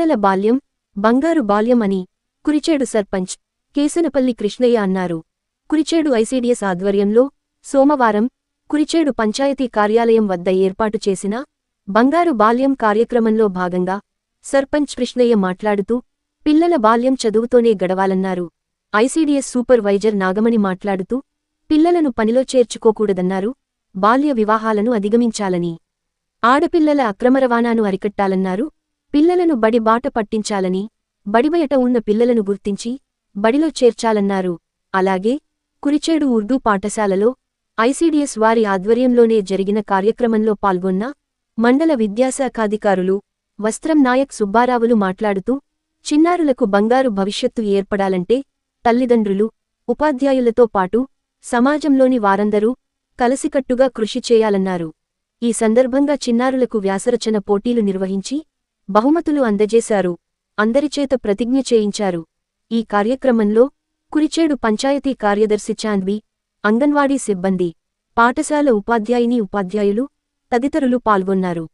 పిల్లల బాల్యం బంగారు బాల్యం అని కురిచేడు సర్పంచ్ కేసనపల్లి కృష్ణయ్య అన్నారు. కురిచేడు ఐసీడీఎస్ ఆధ్వర్యంలో సోమవారం కురిచేడు పంచాయతీ కార్యాలయం వద్ద ఏర్పాటు చేసిన బంగారు బాల్యం కార్యక్రమంలో భాగంగా సర్పంచ్ కృష్ణయ్య మాట్లాడుతూ పిల్లల బాల్యం చదువుతోనే గడవాలన్నారు. ఐసీడీఎస్ సూపర్వైజర్ నాగమణి మాట్లాడుతూ పిల్లలను పనిలో చేర్చుకోకూడదన్నారు. బాల్య వివాహాలను అధిగమించాలని, ఆడపిల్లల అక్రమ రవాణాను అరికట్టాలన్నారు. పిల్లలను బడి బాట పట్టించాలని, బడిబయట ఉన్న పిల్లలను గుర్తించి బడిలో చేర్చాలన్నారు. అలాగే కురిచేడు ఉర్దూ పాఠశాలలో ఐసీడీఎస్ వారి ఆధ్వర్యంలోనే జరిగిన కార్యక్రమంలో పాల్గొన్న మండల విద్యాశాఖాధికారులు వస్త్రం నాయక్ సుబ్బారావులు మాట్లాడుతూ చిన్నారులకు బంగారు భవిష్యత్తు ఏర్పడాలంటే తల్లిదండ్రులు, ఉపాధ్యాయులతో పాటు సమాజంలోని వారందరూ కలసికట్టుగా కృషి చేయాలన్నారు. ఈ సందర్భంగా చిన్నారులకు వ్యాసరచన పోటీలు నిర్వహించి బహుమతులు అందజేశారు. అందరిచేత ప్రతిజ్ఞ చేయించారు. ఈ కార్యక్రమంలో కురిచేడు పంచాయతీ కార్యదర్శి చాంద్వి, అంగన్వాడీ సిబ్బంది, పాఠశాల ఉపాధ్యాయులు తదితరులు పాల్గొన్నారు.